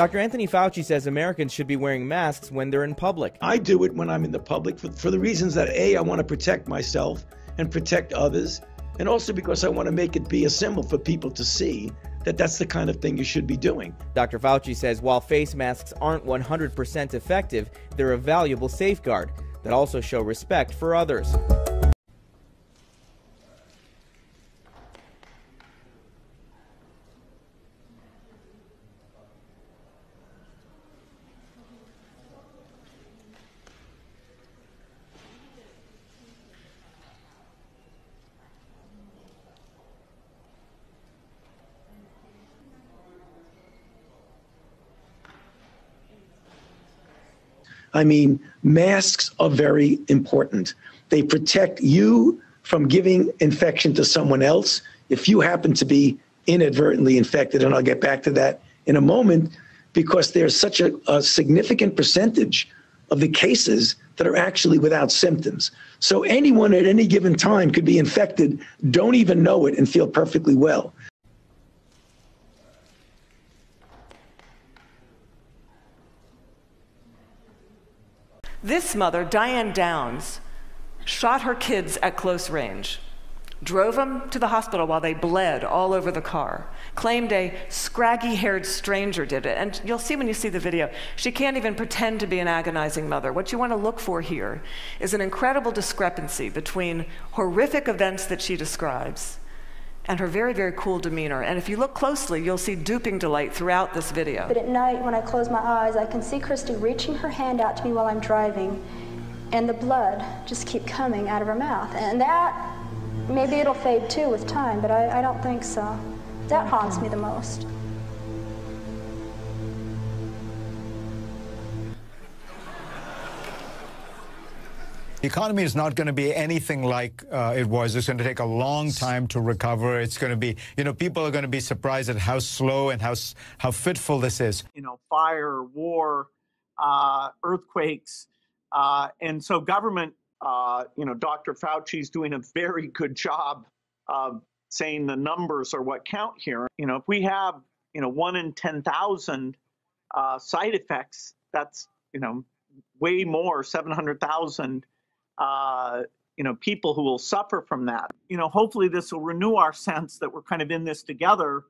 Dr. Anthony Fauci says Americans should be wearing masks when they're in public. I do it when I'm in the public for the reasons that A, I want to protect myself and protect others, and also because I want to make it be a symbol for people to see that that's the kind of thing you should be doing. Dr. Fauci says while face masks aren't 100% effective, they're a valuable safeguard that also show respect for others. I mean, masks are very important. They protect you from giving infection to someone else if you happen to be inadvertently infected, and I'll get back to that in a moment, because there's such a significant percentage of the cases that are actually without symptoms. So anyone at any given time could be infected, don't even know it, and feel perfectly well. This mother, Diane Downs, shot her kids at close range, drove them to the hospital while they bled all over the car, claimed a scraggy-haired stranger did it. And you'll see when you see the video, she can't even pretend to be an agonizing mother. What you want to look for here is an incredible discrepancy between horrific events that she describes and her very, very cool demeanor. And if you look closely, you'll see duping delight throughout this video. But at night, when I close my eyes, I can see Christy reaching her hand out to me while I'm driving, and the blood just keep coming out of her mouth. And that, maybe it'll fade too with time, but I don't think so. That haunts me the most. The economy is not going to be anything like it was. It's going to take a long time to recover. It's going to be, people are going to be surprised at how slow and how fitful this is. Fire, war, earthquakes. And so government, Dr. Fauci's doing a very good job of saying the numbers are what count here. If we have, 1 in 10,000 side effects, that's, way more, 700,000 people who will suffer from that. Hopefully this will renew our sense that we're kind of in this together,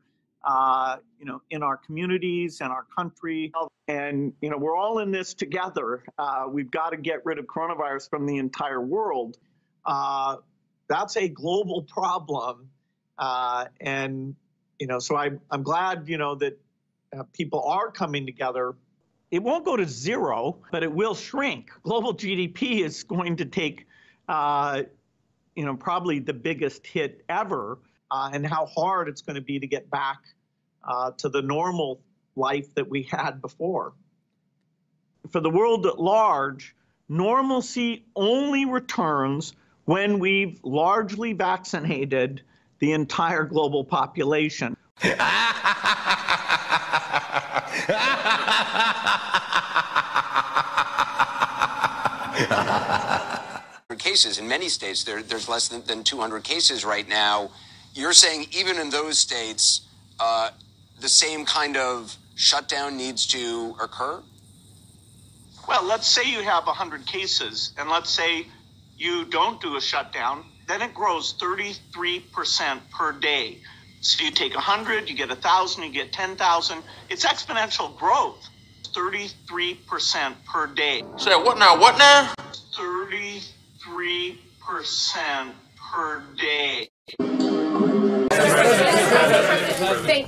in our communities and our country. And, we're all in this together. We've got to get rid of coronavirus from the entire world. That's a global problem. And, so I'm glad, that people are coming together. It won't go to zero, but it will shrink. Global GDP is going to take, probably the biggest hit ever, and how hard it's going to be to get back to the normal life that we had before. For the world at large, normalcy only returns when we've largely vaccinated the entire global population. Cases in many states, there's less than 200 cases right now. You're saying even in those states, the same kind of shutdown needs to occur? Well, let's say you have 100 cases, and let's say you don't do a shutdown, then it grows 33% per day. So you take 100, you get 1,000, you get 10,000. It's exponential growth, 33% per day. So what now? What now? 33% per day.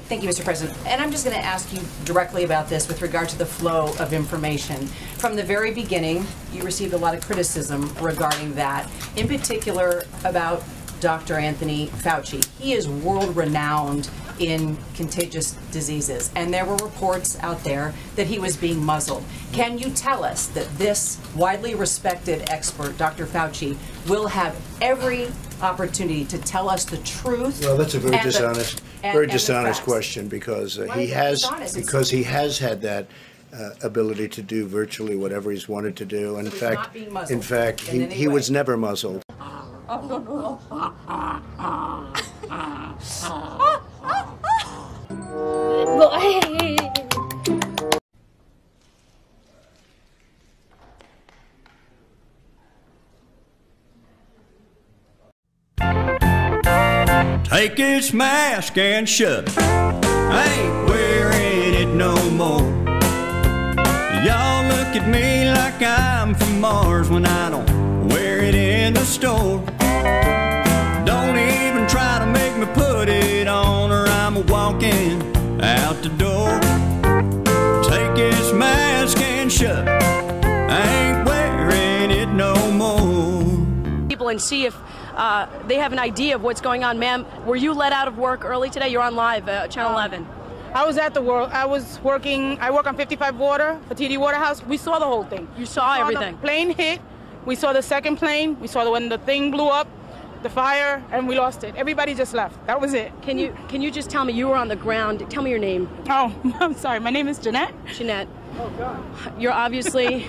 Thank you, Mr. President. And I'm just going to ask you directly about this with regard to the flow of information. From the very beginning, you received a lot of criticism regarding that, in particular about Dr. Anthony Fauci. He is world-renowned in contagious diseases, and there were reports out there that he was being muzzled. Can you tell us that this widely respected expert, Dr. Fauci, will have every opportunity to tell us the truth? Well, that's a very dishonest question, because he has had that ability to do virtually whatever he's wanted to do. In fact, he was never muzzled. Take this mask and shove it. I ain't wearing it no more. Y'all look at me like I'm from Mars when I don't wear it in the store. Don't even try to make me put it on or I'm walking out the door. Take this mask and shove it. I ain't wearing it no more. People and see if they have an idea of what's going on. Ma'am, were you let out of work early today? You're on live, Channel 11. I was at the work. I work on 55 Water for TD Waterhouse. We saw the whole thing. You saw everything? The plane hit. We saw the second plane. We saw when the thing blew up, the fire, and we lost it. Everybody just left. That was it. Can you just tell me, you were on the ground. Tell me your name. Oh, I'm sorry. My name is Jeanette. Jeanette. Oh, God. You're obviously...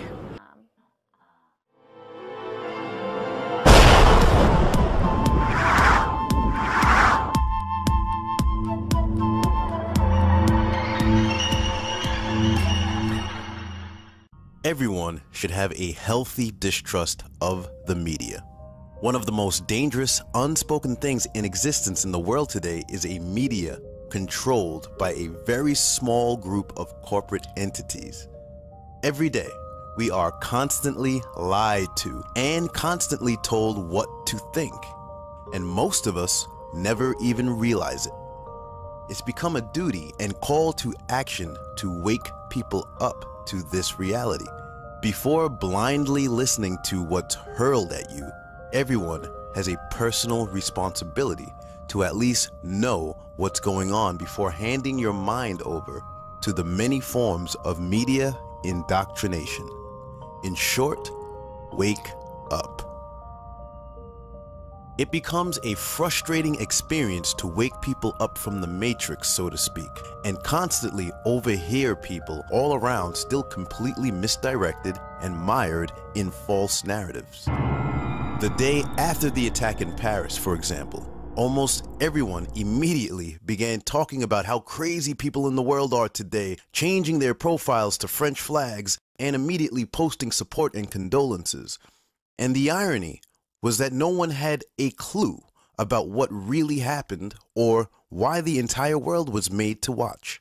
Everyone should have a healthy distrust of the media. One of the most dangerous, unspoken things in existence in the world today is a media controlled by a very small group of corporate entities. Every day, we are constantly lied to and constantly told what to think, and most of us never even realize it. It's become a duty and call to action to wake people up to this reality. Before blindly listening to what's hurled at you, everyone has a personal responsibility to at least know what's going on before handing your mind over to the many forms of media indoctrination. In short, wake up. It becomes a frustrating experience to wake people up from the matrix, so to speak, and constantly overhear people all around still completely misdirected and mired in false narratives. The day after the attack in Paris, for example, almost everyone immediately began talking about how crazy people in the world are today, changing their profiles to French flags and immediately posting support and condolences. And the irony was that no one had a clue about what really happened or why the entire world was made to watch.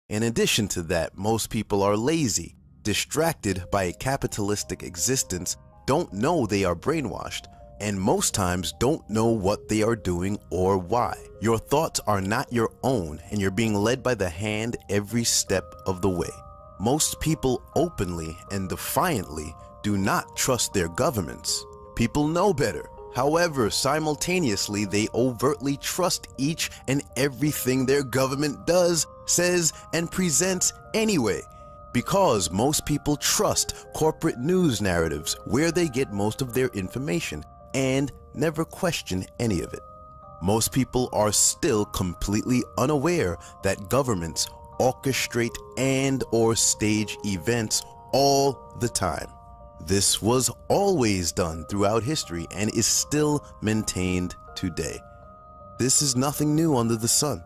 In addition to that, most people are lazy, distracted by a capitalistic existence, don't know they are brainwashed, and most times don't know what they are doing or why. Your thoughts are not your own, and you're being led by the hand every step of the way. Most people openly and defiantly do not trust their governments. People know better. However, simultaneously, they overtly trust each and everything their government does, says, and presents anyway. Because most people trust corporate news narratives where they get most of their information and never question any of it. Most people are still completely unaware that governments orchestrate and/or stage events all the time. This was always done throughout history and is still maintained today. This is nothing new under the sun.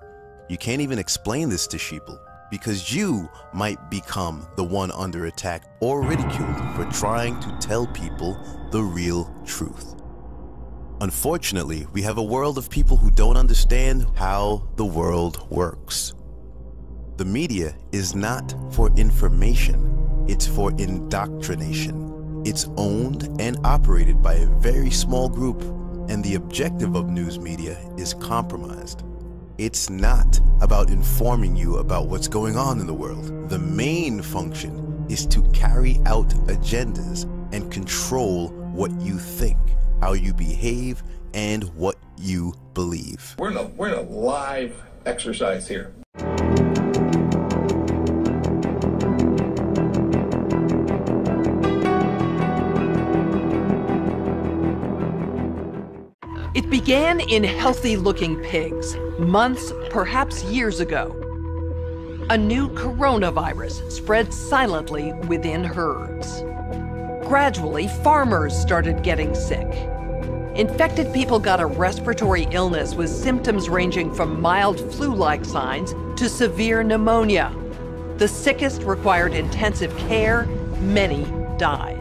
You can't even explain this to sheeple because you might become the one under attack or ridiculed for trying to tell people the real truth. Unfortunately, we have a world of people who don't understand how the world works. The media is not for information, it's for indoctrination. It's owned and operated by a very small group, and the objective of news media is compromised. It's not about informing you about what's going on in the world. The main function is to carry out agendas and control what you think, how you behave, and what you believe. We're in a live exercise here. It began in healthy-looking pigs, months, perhaps years ago. A new coronavirus spread silently within herds. Gradually, farmers started getting sick. Infected people got a respiratory illness with symptoms ranging from mild flu-like signs to severe pneumonia. The sickest required intensive care. Many died.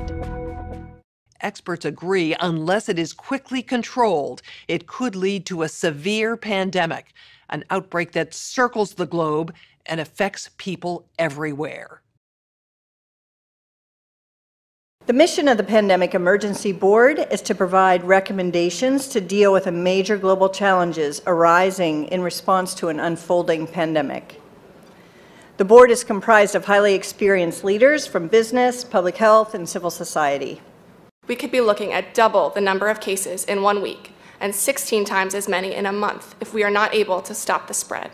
experts agree unless it is quickly controlled, it could lead to a severe pandemic, an outbreak that circles the globe and affects people everywhere. The mission of the Pandemic Emergency Board is to provide recommendations to deal with the major global challenges arising in response to an unfolding pandemic. The board is comprised of highly experienced leaders from business, public health, and civil society. We could be looking at double the number of cases in 1 week and 16 times as many in a month if we are not able to stop the spread.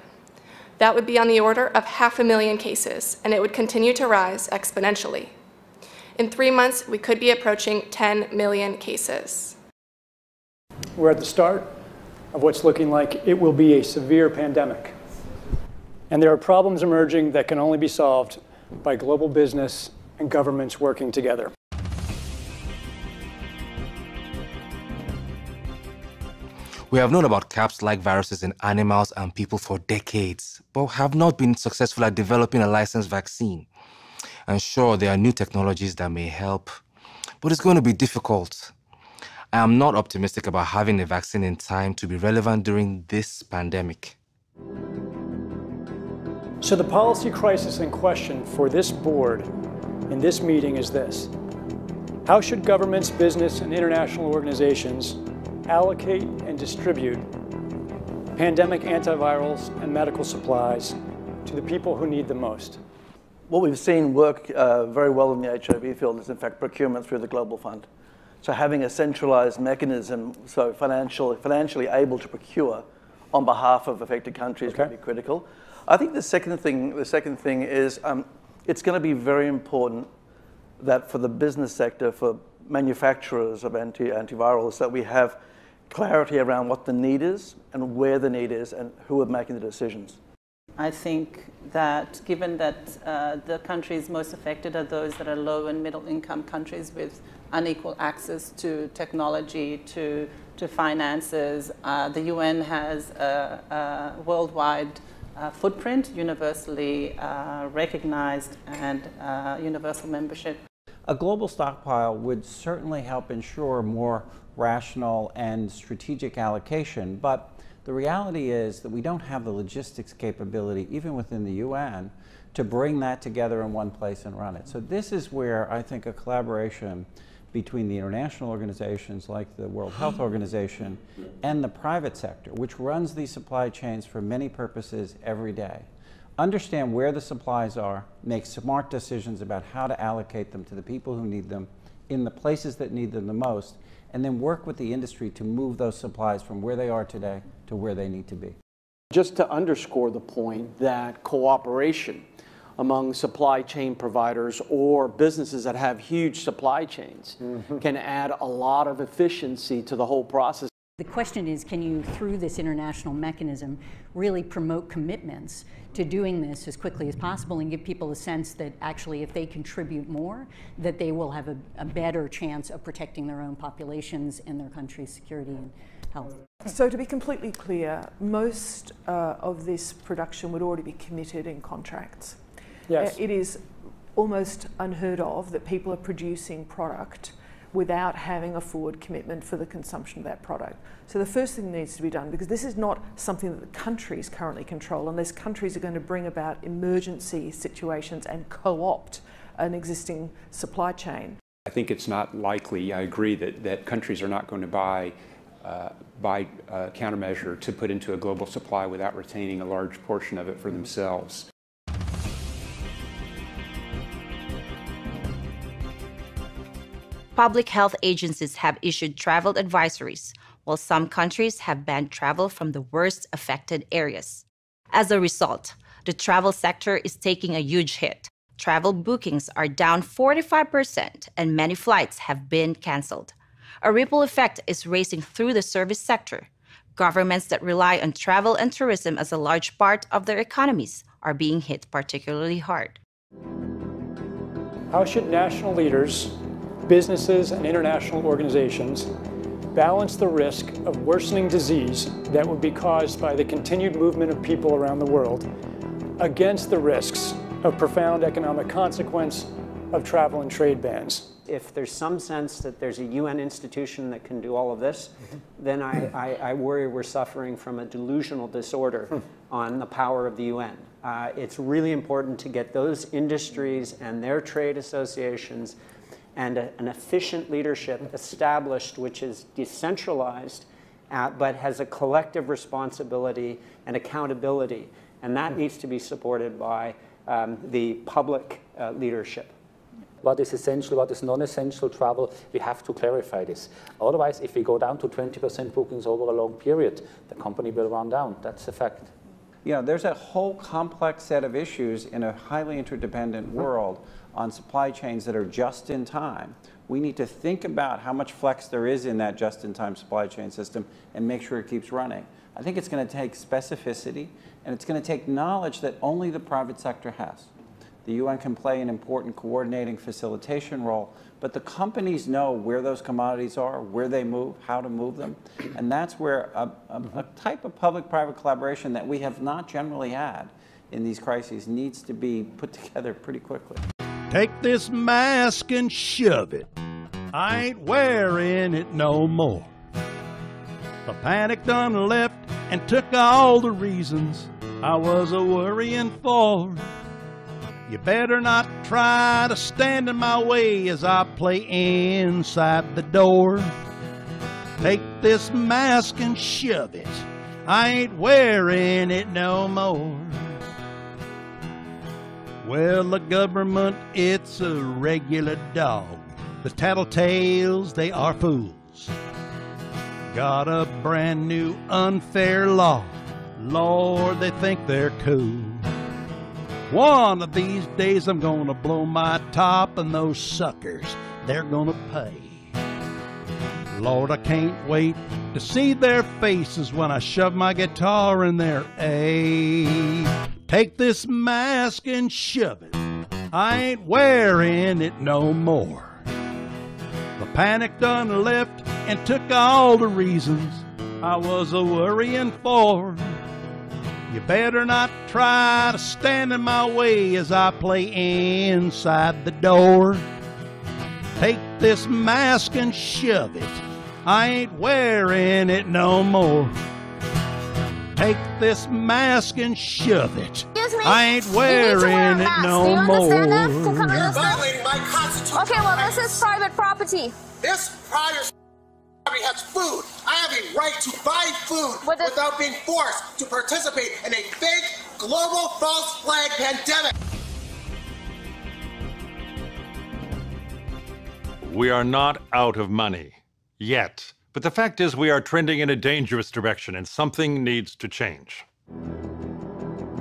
That would be on the order of 500,000 cases, and it would continue to rise exponentially. In 3 months, we could be approaching 10 million cases. We're at the start of what's looking like it will be a severe pandemic. And there are problems emerging that can only be solved by global business and governments working together. We have known about CAPS-like viruses in animals and people for decades, but have not been successful at developing a licensed vaccine. And sure, there are new technologies that may help, but it's going to be difficult. I am not optimistic about having a vaccine in time to be relevant during this pandemic. So the policy crisis in question for this board in this meeting is this: how should governments, business, and international organizations allocate and distribute pandemic antivirals and medical supplies to the people who need them most? What we've seen work very well in the HIV field is, in fact, procurement through the Global Fund. So having a centralized mechanism, so financially able to procure on behalf of affected countries would be critical. I think the second thing is it's going to be very important that for the business sector, for manufacturers of antivirals, that we have clarity around what the need is and where the need is and who are making the decisions. I think that given that the countries most affected are those that are low and middle income countries with unequal access to technology, to finances, the UN has a worldwide footprint, universally recognized, and universal membership. A global stockpile would certainly help ensure more rational and strategic allocation, but the reality is that we don't have the logistics capability, even within the UN, to bring that together in one place and run it. So this is where I think a collaboration between the international organizations like the World Health Organization and the private sector, which runs these supply chains for many purposes every day, understand where the supplies are, make smart decisions about how to allocate them to the people who need them in the places that need them the most, and then work with the industry to move those supplies from where they are today to where they need to be. Just to underscore the point that cooperation among supply chain providers or businesses that have huge supply chains can add a lot of efficiency to the whole process. The question is, can you, through this international mechanism, really promote commitments to doing this as quickly as possible and give people a sense that actually if they contribute more, that they will have a better chance of protecting their own populations and their country's security and health. So to be completely clear, most of this production would already be committed in contracts. Yes. It is almost unheard of that people are producing product without having a forward commitment for the consumption of that product. So the first thing that needs to be done, because this is not something that the countries currently control, unless countries are going to bring about emergency situations and co-opt an existing supply chain. I think it's not likely, I agree, that countries are not going to buy countermeasure to put into a global supply without retaining a large portion of it for themselves. Public health agencies have issued travel advisories, while some countries have banned travel from the worst affected areas. As a result, the travel sector is taking a huge hit. Travel bookings are down 45%, and many flights have been canceled. A ripple effect is racing through the service sector. Governments that rely on travel and tourism as a large part of their economies are being hit particularly hard. How should national leaders, businesses, and international organizations balance the risk of worsening disease that would be caused by the continued movement of people around the world against the risks of profound economic consequence of travel and trade bans. If there's some sense that there's a UN institution that can do all of this, then I worry we're suffering from a delusional disorder on the power of the UN. It's really important to get those industries and their trade associations and an efficient leadership established, which is decentralized, but has a collective responsibility and accountability. And that needs to be supported by the public leadership. What is essential, what is non-essential travel, we have to clarify this. Otherwise, if we go down to 20% bookings over a long period, the company will run down. That's a fact. You know, there's a whole complex set of issues in a highly interdependent world on supply chains that are just in time. We need to think about how much flex there is in that just-in-time supply chain system and make sure it keeps running. I think it's going to take specificity, and it's going to take knowledge that only the private sector has. The UN can play an important coordinating facilitation role, but the companies know where those commodities are, where they move, how to move them, and that's where a type of public-private collaboration that we have not generally had in these crises needs to be put together pretty quickly. Take this mask and shove it. I ain't wearing it no more. The panic done left and took all the reasons I was a-worrying for. You better not try to stand in my way as I play inside the door. Take this mask and shove it. I ain't wearing it no more. Well, the government, it's a regular dog. The tattletales, they are fools. Got a brand new unfair law. Lord, they think they're cool. One of these days I'm gonna blow my top and those suckers, they're gonna pay. Lord, I can't wait to see their faces when I shove my guitar in their A. Take this mask and shove it. I ain't wearing it no more. The panic done left and took all the reasons I was a-worrying for. You better not try to stand in my way as I play inside the door. Take this mask and shove it. I ain't wearing it no more. Take this mask and shove it. I ain't wearing it no more. You're violating my constitution. Okay, well, this is private property. This private property has food. I have a right to buy food without being forced to participate in a fake global false flag pandemic. We are not out of money yet. But the fact is we are trending in a dangerous direction and something needs to change.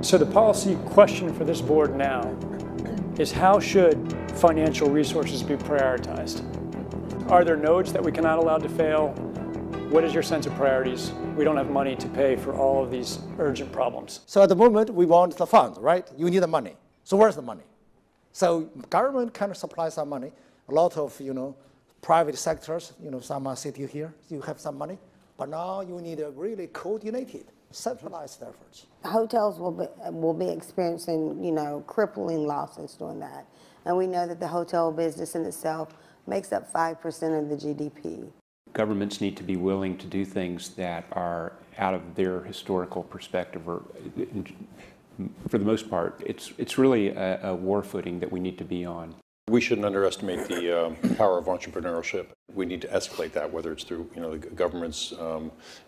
So the policy question for this board now is how should financial resources be prioritized? Are there nodes that we cannot allow to fail? What is your sense of priorities? We don't have money to pay for all of these urgent problems. So at the moment, we want the funds, right? You need the money. So where's the money? So government can supply some money. A lot of, private sectors, some are sitting here, you have some money, but now you need a really coordinated, centralized efforts. Hotels will be experiencing, crippling losses doing that. And we know that the hotel business in itself makes up 5% of the GDP. Governments need to be willing to do things that are out of their historical perspective, or for the most part, it's really a war footing that we need to be on. We shouldn't underestimate the power of entrepreneurship. We need to escalate that, whether it's through the government's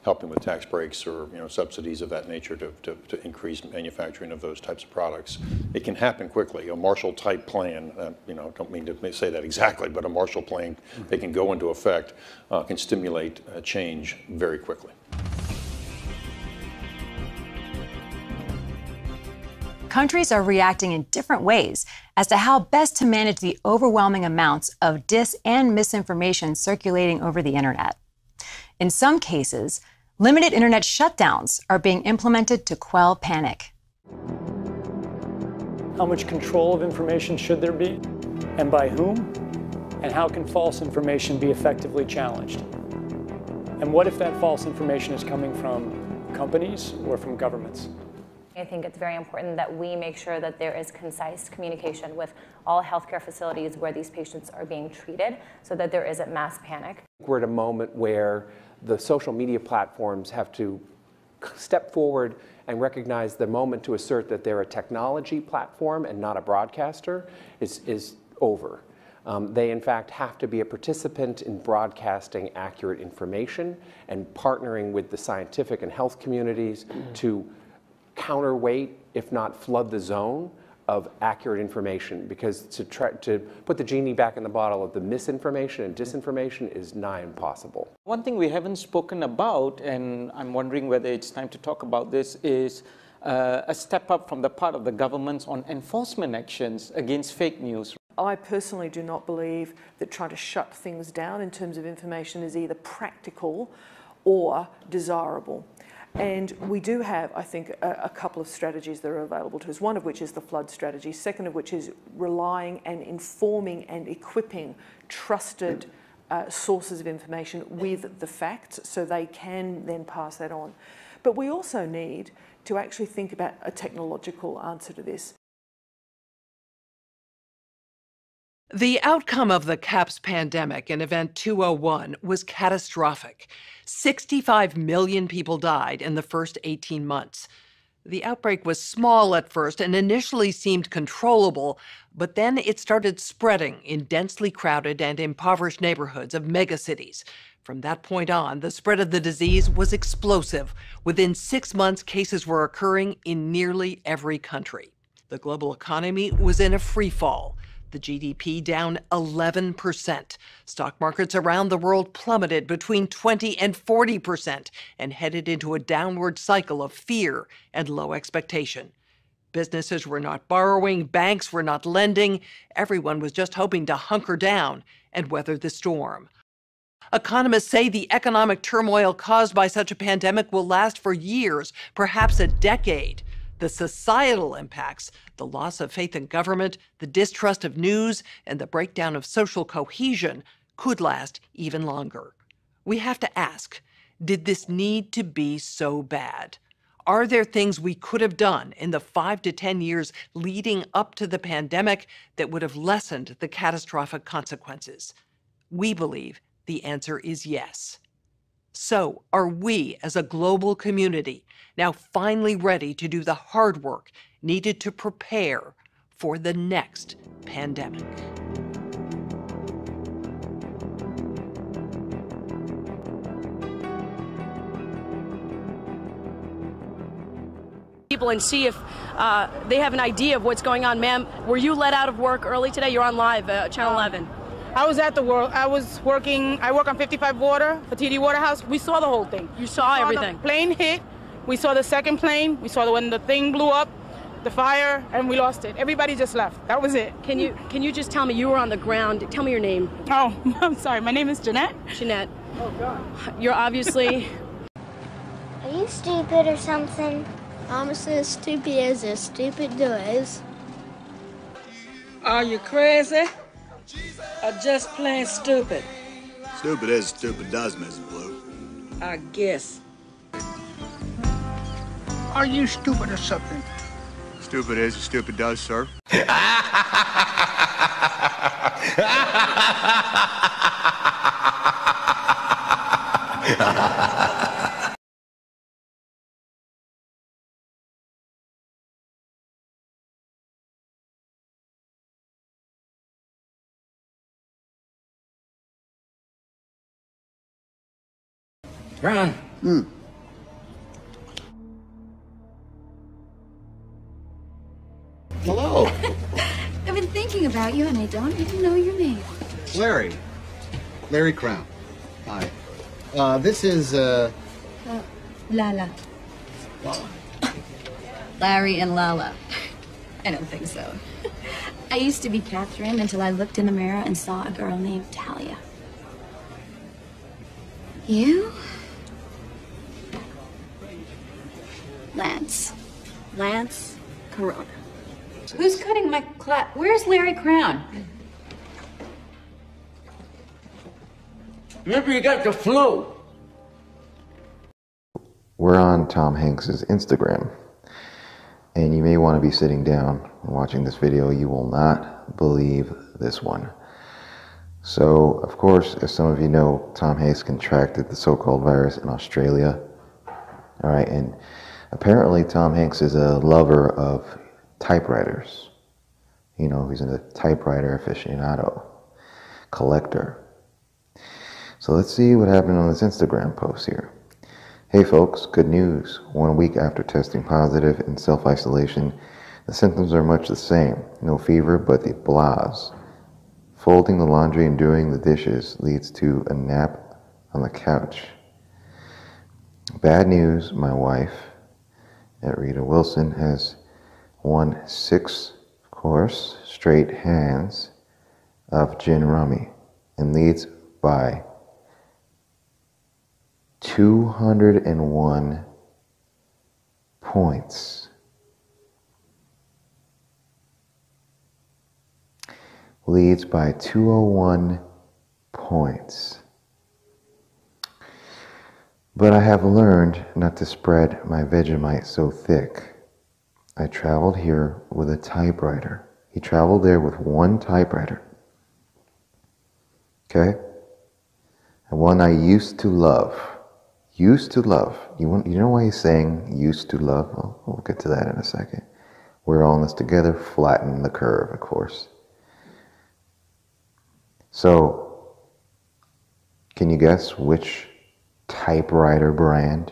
helping with tax breaks or subsidies of that nature to increase manufacturing of those types of products. It can happen quickly. A Marshall-type plan, don't mean to say that exactly, but a Marshall plan that can go into effect can stimulate change very quickly. Countries are reacting in different ways as to how best to manage the overwhelming amounts of dis and misinformation circulating over the internet. In some cases, limited internet shutdowns are being implemented to quell panic. How much control of information should there be, and by whom? And how can false information be effectively challenged? And what if that false information is coming from companies or from governments? I think it's very important that we make sure that there is concise communication with all healthcare facilities where these patients are being treated so that there isn't mass panic. We're at a moment where the social media platforms have to step forward and recognize the moment to assert that they're a technology platform and not a broadcaster is over. They, in fact, have to be a participant in broadcasting accurate information and partnering with the scientific and health communities to counterweight, if not flood the zone, of accurate information, because to put the genie back in the bottle of the misinformation and disinformation is nigh impossible. One thing we haven't spoken about, and I'm wondering whether it's time to talk about this, is a step up from the part of the governments on enforcement actions against fake news. I personally do not believe that trying to shut things down in terms of information is either practical or desirable. And we do have, I think, a couple of strategies that are available to us, one of which is the flood strategy, second of which is relying and informing and equipping trusted sources of information with the facts so they can then pass that on. But we also need to actually think about a technological answer to this. The outcome of the CAPS pandemic in Event 201 was catastrophic. 65 million people died in the first 18 months. The outbreak was small at first and initially seemed controllable, but then it started spreading in densely crowded and impoverished neighborhoods of megacities. From that point on, the spread of the disease was explosive. Within 6 months, cases were occurring in nearly every country. The global economy was in a free fall. The GDP down 11%. Stock markets around the world plummeted between 20 and 40% and headed into a downward cycle of fear and low expectation. Businesses were not borrowing, banks were not lending. Everyone was just hoping to hunker down and weather the storm. Economists say the economic turmoil caused by such a pandemic will last for years, perhaps a decade. The societal impacts, the loss of faith in government, the distrust of news, and the breakdown of social cohesion could last even longer. We have to ask, did this need to be so bad? Are there things we could have done in the 5 to 10 years leading up to the pandemic that would have lessened the catastrophic consequences? We believe the answer is yes. So, are we, as a global community, now finally ready to do the hard work needed to prepare for the next pandemic? People and see if they have an idea of what's going on. Ma'am, were you let out of work early today? You're on live, Channel 11. I was at the work. I work on 55 Water for TD Waterhouse. We saw the whole thing. You saw everything. The plane hit. We saw the second plane. We saw when the thing blew up, the fire, and we lost it. Everybody just left. That was it. Can you just tell me, you were on the ground. Tell me your name. Oh, I'm sorry. My name is Jeanette. Jeanette. Oh, God. You're obviously... Are you stupid or something? I'm as stupid as a stupid does. Are you crazy? Or just plain stupid? Stupid as stupid does, Mrs. Blue. I guess. Are you stupid or something? Stupid as stupid does, sir. Ron. Hello. I've been thinking about you and I don't even know your name. Larry. Larry Crown. Hi. This is, Lala. Larry and Lala. I don't think so. I used to be Catherine until I looked in the mirror and saw a girl named Talia. You? Lance. Lance Corona. Who's cutting my Where's Larry Crown? Maybe you got the flu. We're on Tom Hanks's Instagram. And you may want to be sitting down and watching this video. You will not believe this one. So, of course, as some of you know, Tom Hanks contracted the so-called virus in Australia. All right, and apparently Tom Hanks is a lover of typewriters. You know, he's a typewriter aficionado, collector. So let's see what happened on this Instagram post here. Hey folks, good news. 1 week after testing positive in self-isolation, the symptoms are much the same. No fever, but the blahs. Folding the laundry and doing the dishes leads to a nap on the couch. Bad news, my wife, at Rita Wilson, has won 6 course straight hands of gin rummy and leads by 201 points. Leads by 201 points. But I have learned not to spread my Vegemite so thick. I traveled here with a typewriter. He traveled there with one typewriter. Okay? And one I used to love. Used to love. You know why he's saying used to love? Well, we'll get to that in a second. We're all in this together. Flatten the curve, of course. So, can you guess which typewriter brand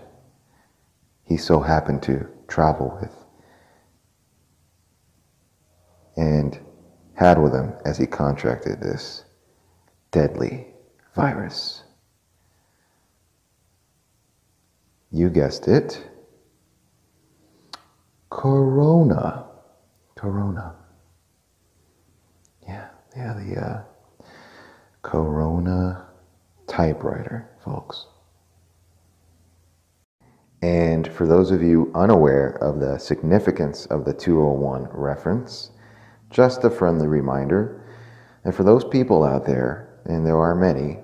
he so happened to travel with and had with him as he contracted this deadly virus? You guessed it. Corona. Corona. Yeah, the Corona typewriter, folks. And for those of you unaware of the significance of the 201 reference, just a friendly reminder, and for those people out there, and there are many,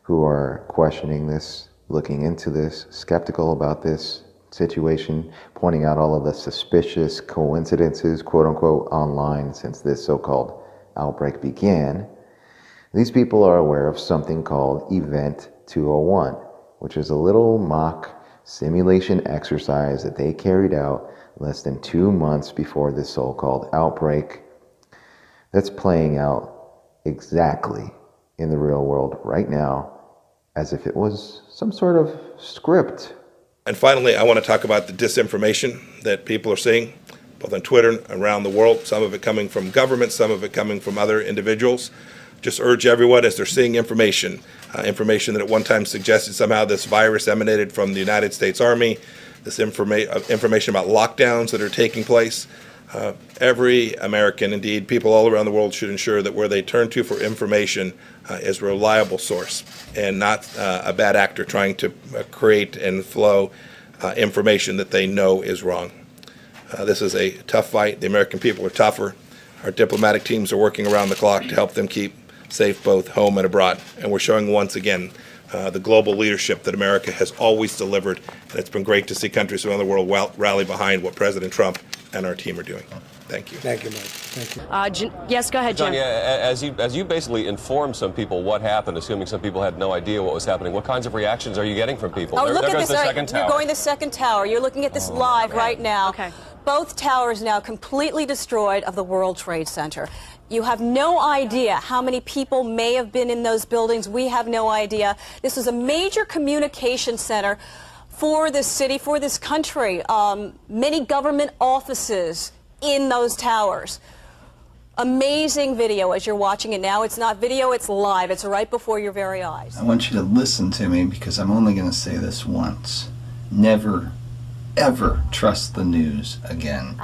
who are questioning this, looking into this, skeptical about this situation, pointing out all of the suspicious coincidences, quote unquote, online since this so-called outbreak began, these people are aware of something called Event 201, which is a little mock simulation exercise that they carried out less than 2 months before this so-called outbreak that's playing out exactly in the real world right now as if it was some sort of script. And finally, I want to talk about the disinformation that people are seeing, both on Twitter and around the world, some of it coming from government, some of it coming from other individuals. Just urge everyone, as they're seeing information that at one time suggested somehow this virus emanated from the United States Army, this information about lockdowns that are taking place. Every American, indeed people all around the world, should ensure that where they turn to for information is a reliable source and not a bad actor trying to create and flow information that they know is wrong. This is a tough fight. The American people are tougher. Our diplomatic teams are working around the clock to help them keep safe both home and abroad. And we're showing once again the global leadership that America has always delivered. And it's been great to see countries around the world rally behind what President Trump and our team are doing. Thank you. Thank you, Mike. Thank you. Yes, go ahead, Jim. Tanya, as you basically informed some people what happened, assuming some people had no idea what was happening, what kinds of reactions are you getting from people? Oh, look there at goes this. the second tower. You're going to the second tower. You're looking at this live right now. Okay. Both towers now completely destroyed of the World Trade Center. You have no idea how many people may have been in those buildings. We have no idea. This is a major communication center for this city, for this country. Many government offices in those towers. Amazing video as you're watching it now. It's not video, it's live. It's right before your very eyes. I want you to listen to me because I'm only going to say this once. Never, ever trust the news again.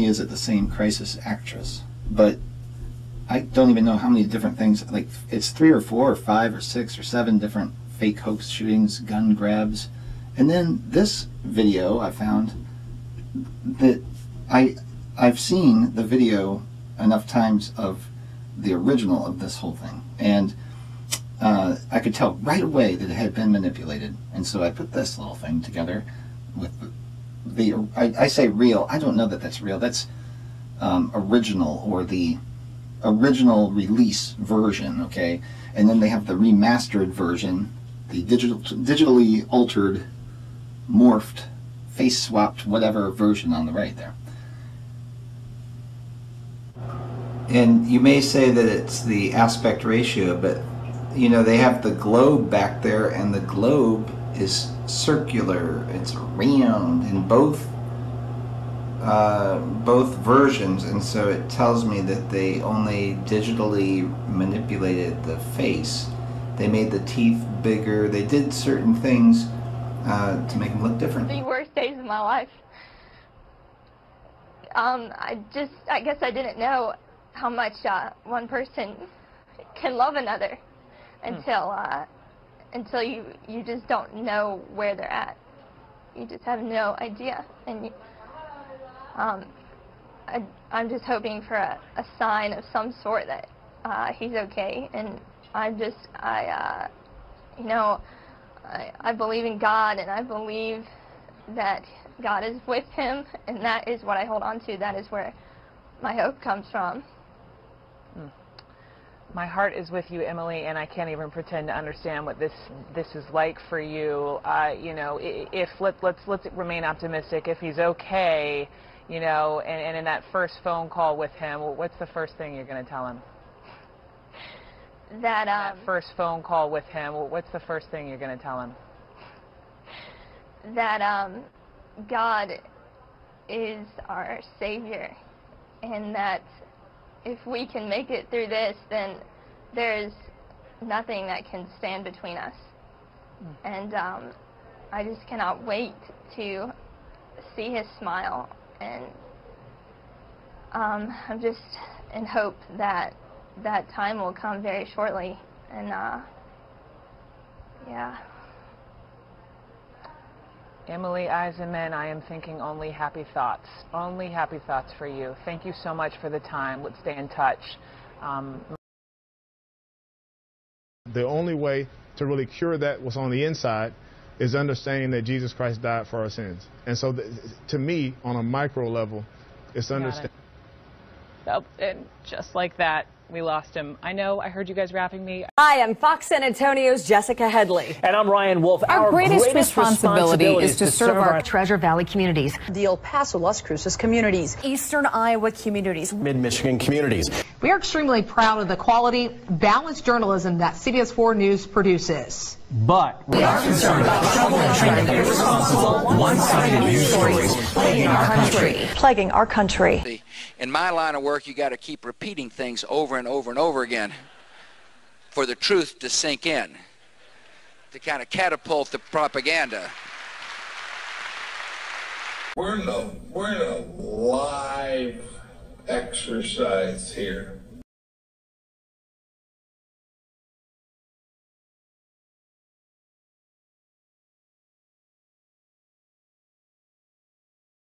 is it the same crisis actress, but I don't even know how many different things, like it's 3 or 4 or 5 or 6 or 7 different fake hoax shootings, gun grabs. And then this video I found that I've seen the video enough times of the original of this whole thing, and I could tell right away that it had been manipulated. And so I put this little thing together with I say real, I don't know that that's real, that's original, or the original release version, okay? And then they have the remastered version, the digitally altered, morphed, face swapped, whatever version on the right there. And you may say that it's the aspect ratio, but you know, they have the globe back there, and the globe is circular, it's round in both versions, and so it tells me that they only digitally manipulated the face. They made the teeth bigger, they did certain things to make them look different. The worst days of my life. I guess I didn't know how much one person can love another until you just don't know where they're at. You just have no idea, and I'm just hoping for a sign of some sort that he's okay. And I believe in God, and I believe that God is with him, and that is what I hold on to. That is where my hope comes from. My heart is with you, Emily, and I can't even pretend to understand what this is like for you. You know, if let's remain optimistic. If he's okay, you know, and in that first phone call with him, what's the first thing you're going to tell him? That first phone call with him, what's the first thing you're going to tell him? That God is our Savior, and that if we can make it through this, then there is nothing that can stand between us. And I just cannot wait to see his smile, and I'm just in hope that that time will come very shortly. And yeah. Emily Eisenman, I am thinking only happy thoughts for you. Thank you so much for the time. Let's stay in touch. The only way to really cure that what's on the inside is understanding that Jesus Christ died for our sins. And so to me, on a micro level, it's understanding. Oh, and just like that, we lost him. I know, I heard you guys rapping me. Hi, I'm Fox San Antonio's Jessica Headley. And I'm Ryan Wolf. Our greatest responsibility is to serve our Treasure Valley communities, the El Paso, Las Cruces communities, Eastern Iowa communities, Mid-Michigan communities. We are extremely proud of the quality, balanced journalism that CBS 4 News produces. But we are concerned about trouble and trying to get irresponsible, one-sided news stories plaguing our country. In my line of work, you got to keep repeating things over and over and over again for the truth to sink in, to kind of catapult the propaganda. We're in a live exercise here.